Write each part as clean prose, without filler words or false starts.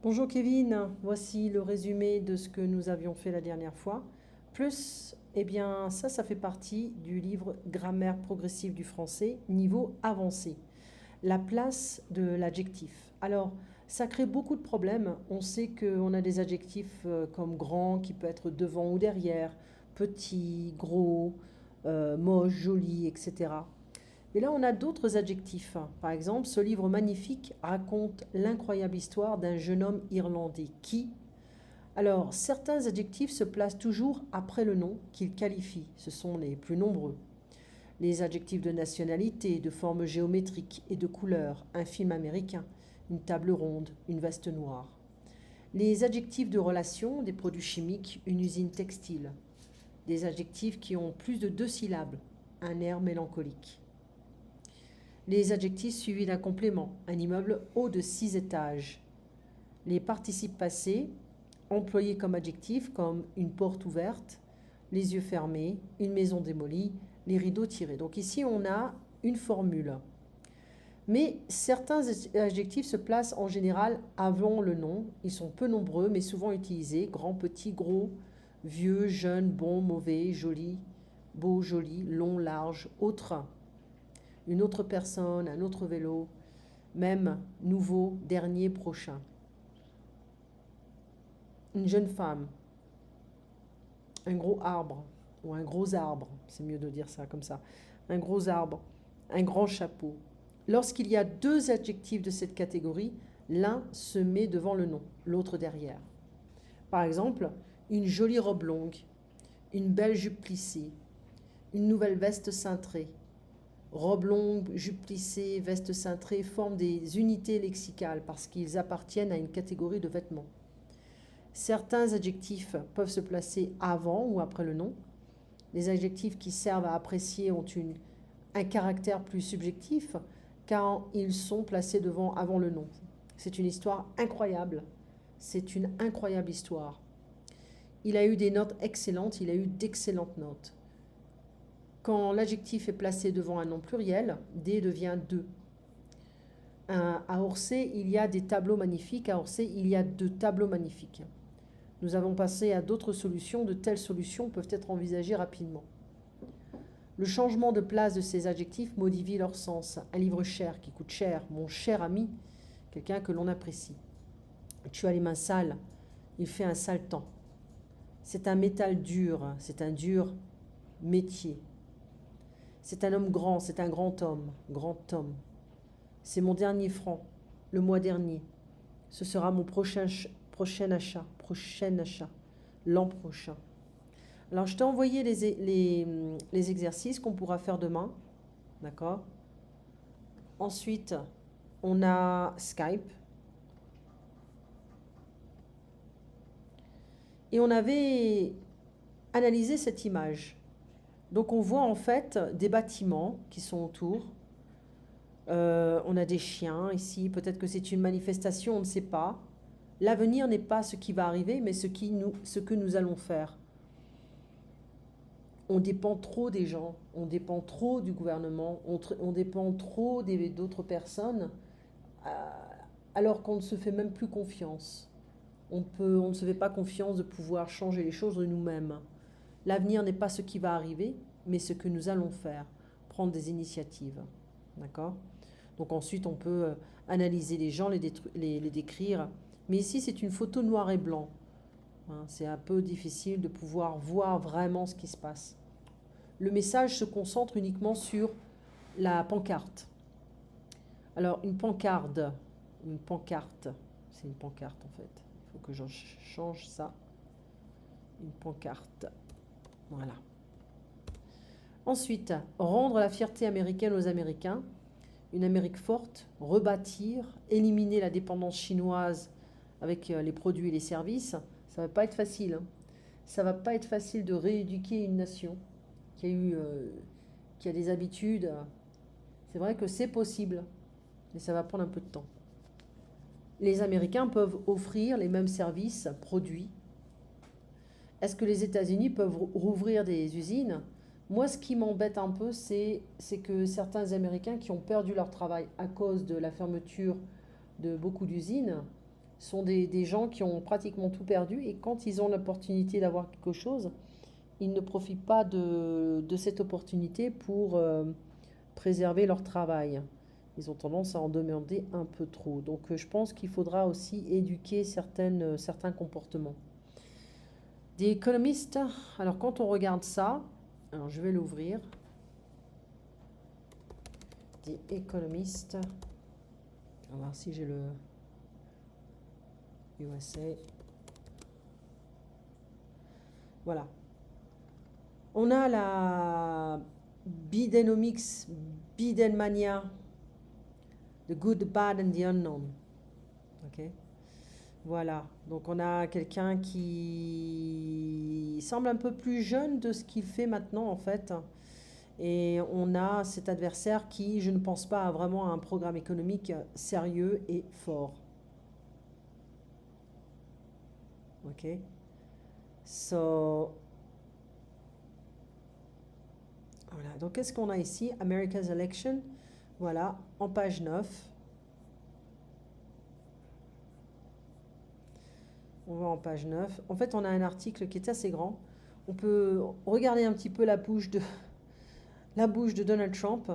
Bonjour Kevin, voici le résumé de ce que nous avions fait la dernière fois. Plus, eh bien, ça fait partie du livre Grammaire progressive du français, niveau avancé. La place de l'adjectif. Alors, ça crée beaucoup de problèmes. On sait qu'on a des adjectifs comme grand qui peut être devant ou derrière, petit, gros, moche, joli, etc. Et là, on a d'autres adjectifs. Par exemple, ce livre magnifique raconte l'incroyable histoire d'un jeune homme irlandais qui... Alors, certains adjectifs se placent toujours après le nom qu'ils qualifient. Ce sont les plus nombreux. Les adjectifs de nationalité, de forme géométrique et de couleur, un film américain, une table ronde, une veste noire. Les adjectifs de relation, des produits chimiques, une usine textile. Des adjectifs qui ont plus de 2 syllabes, un air mélancolique. Les adjectifs suivis d'un complément, un immeuble haut de 6 étages. Les participes passés, employés comme adjectifs, comme une porte ouverte, les yeux fermés, une maison démolie, les rideaux tirés. Donc ici, on a une formule. Mais certains adjectifs se placent en général avant le nom. Ils sont peu nombreux, mais souvent utilisés. Grand, petit, gros, vieux, jeune, bon, mauvais, joli, beau, joli, long, large, autre. Une autre personne, un autre vélo, même, nouveau, dernier, prochain. Une jeune femme, un gros arbre, ou un gros arbre, c'est mieux de dire ça comme ça. Un gros arbre, un grand chapeau. Lorsqu'il y a deux adjectifs de cette catégorie, l'un se met devant le nom, l'autre derrière. Par exemple, une jolie robe longue, une belle jupe plissée, une nouvelle veste cintrée. Robe longue, jupe plissée, veste cintrée forment des unités lexicales parce qu'ils appartiennent à une catégorie de vêtements. Certains adjectifs peuvent se placer avant ou après le nom. Les adjectifs qui servent à apprécier ont un caractère plus subjectif car ils sont placés avant le nom. C'est une histoire incroyable. C'est une incroyable histoire. Il a eu des notes excellentes, il a eu d'excellentes notes. Quand l'adjectif est placé devant un nom pluriel, D devient deux. À Orsay, il y a des tableaux magnifiques. À Orsay, il y a 2 tableaux magnifiques. Nous avons passé à d'autres solutions. De telles solutions peuvent être envisagées rapidement. Le changement de place de ces adjectifs modifie leur sens. Un livre cher qui coûte cher, mon cher ami, quelqu'un que l'on apprécie. Tu as les mains sales, il fait un sale temps. C'est un métal dur, c'est un dur métier. C'est un homme grand, c'est un grand homme, grand homme. C'est mon dernier franc, le mois dernier. Ce sera mon prochain achat, l'an prochain. Alors, je t'ai envoyé les exercices qu'on pourra faire demain. D'accord? Ensuite, on a Skype. Et on avait analysé cette image. Donc, on voit en fait des bâtiments qui sont autour. On a des chiens ici. Peut-être que c'est une manifestation, on ne sait pas. L'avenir n'est pas ce qui va arriver, mais ce que nous allons faire. On dépend trop des gens, on dépend trop du gouvernement, on dépend trop d'autres personnes, alors qu'on ne se fait même plus confiance. On ne se fait pas confiance de pouvoir changer les choses de nous-mêmes. L'avenir n'est pas ce qui va arriver, mais ce que nous allons faire, prendre des initiatives. D'accord? Donc ensuite, on peut analyser les gens, les décrire. Mais ici, c'est une photo noir et blanc. C'est un peu difficile de pouvoir voir vraiment ce qui se passe. Le message se concentre uniquement sur la pancarte. Alors, une pancarte, c'est une pancarte en fait. Il faut que je change ça. Une pancarte. Voilà. Ensuite, rendre la fierté américaine aux Américains. Une Amérique forte, rebâtir, éliminer la dépendance chinoise avec les produits et les services. Ça ne va pas être facile. Hein. Ça ne va pas être facile de rééduquer une nation qui a des habitudes. C'est vrai que c'est possible, mais ça va prendre un peu de temps. Les Américains peuvent offrir les mêmes services, produits. Est-ce que les États-Unis peuvent rouvrir des usines? Moi, ce qui m'embête un peu, c'est que certains Américains qui ont perdu leur travail à cause de la fermeture de beaucoup d'usines sont des gens qui ont pratiquement tout perdu et quand ils ont l'opportunité d'avoir quelque chose, ils ne profitent pas de cette opportunité pour préserver leur travail. Ils ont tendance à en demander un peu trop. Donc je pense qu'il faudra aussi éduquer certains comportements. Des économistes, alors quand on regarde ça, alors je vais l'ouvrir. Des économistes, on va voir si j'ai le USA. Voilà. On a la Bidenomics, Bidenmania, The Good, the Bad and the Unknown. Ok. Voilà. Donc on a quelqu'un qui semble un peu plus jeune de ce qu'il fait maintenant en fait. Et on a cet adversaire qui, je ne pense pas, a vraiment un programme économique sérieux et fort. Ok. So, voilà. Donc qu'est-ce qu'on a ici? America's Election. Voilà, en page 9. On va en page 9. En fait, on a un article qui est assez grand. On peut regarder un petit peu la bouche de Donald Trump.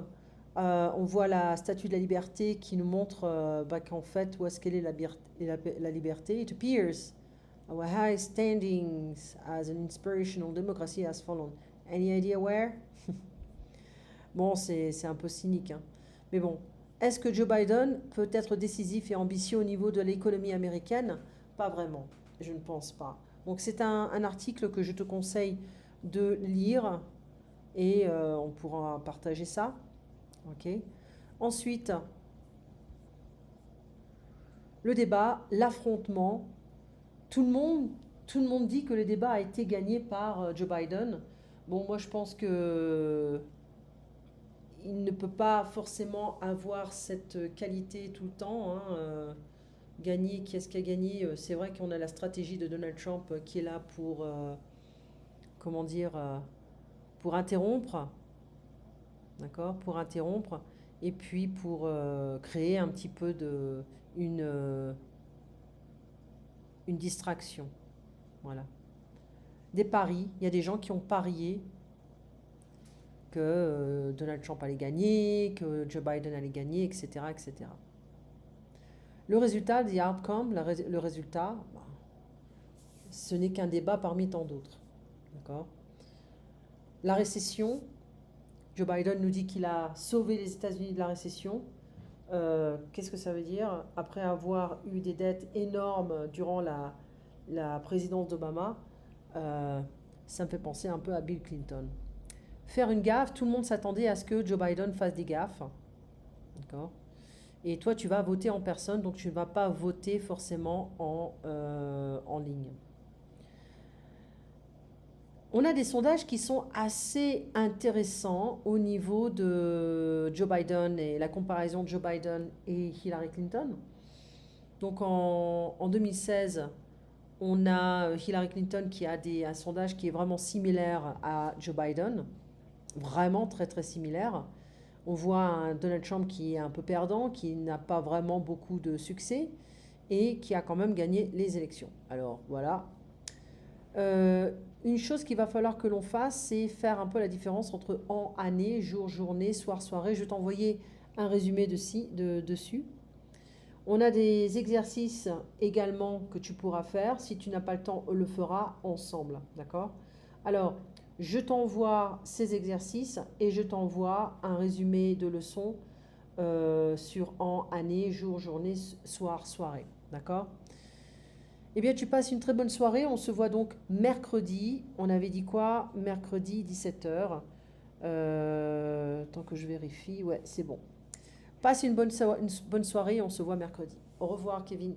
On voit la statue de la liberté qui nous montre qu'en fait, où est-ce qu'elle est la liberté. It appears our high standings as an inspirational democracy has fallen. Any idea where? Bon, c'est un peu cynique, hein. Mais bon, est-ce que Joe Biden peut être décisif et ambitieux au niveau de l'économie américaine? Pas vraiment, je ne pense pas. Donc c'est un article que je te conseille de lire et on pourra partager ça. Ok. Ensuite, le débat, l'affrontement. Tout tout le monde dit que le débat a été gagné par Joe Biden. Bon, moi je pense que il ne peut pas forcément avoir cette qualité tout le temps, hein. Gagner, qui est-ce qui a gagné? C'est vrai qu'on a la stratégie de Donald Trump qui est là pour, comment dire, pour interrompre, d'accord? Pour interrompre, et puis pour créer un petit peu une distraction. Voilà. Des paris, il y a des gens qui ont parié que Donald Trump allait gagner, que Joe Biden allait gagner, etc., etc. Le résultat, the outcome, le résultat, bah, ce n'est qu'un débat parmi tant d'autres. D'accord? La récession, Joe Biden nous dit qu'il a sauvé les États-Unis de la récession. Qu'est-ce que ça veut dire? Après avoir eu des dettes énormes durant la présidence d'Obama, ça me fait penser un peu à Bill Clinton. Faire une gaffe, tout le monde s'attendait à ce que Joe Biden fasse des gaffes. D'accord? Et toi, tu vas voter en personne, donc tu ne vas pas voter forcément en ligne. On a des sondages qui sont assez intéressants au niveau de Joe Biden et la comparaison de Joe Biden et Hillary Clinton. Donc en 2016, on a Hillary Clinton qui a un sondage qui est vraiment similaire à Joe Biden, vraiment très très similaire. On voit un Donald Trump qui est un peu perdant, qui n'a pas vraiment beaucoup de succès et qui a quand même gagné les élections. Alors voilà. Une chose qu'il va falloir que l'on fasse, c'est faire un peu la différence entre an, année, jour, journée, soir, soirée. Je vais t'envoyer un résumé dessus. On a des exercices également que tu pourras faire. Si tu n'as pas le temps, on le fera ensemble. D'accord? Alors, je t'envoie ces exercices et je t'envoie un résumé de leçons sur an, année, jour, journée, soir, soirée. D'accord? Eh bien, tu passes une très bonne soirée. On se voit donc mercredi. On avait dit quoi? Mercredi 17h. Tant que je vérifie. Ouais, c'est bon. Passe une bonne soirée. On se voit mercredi. Au revoir, Kevin.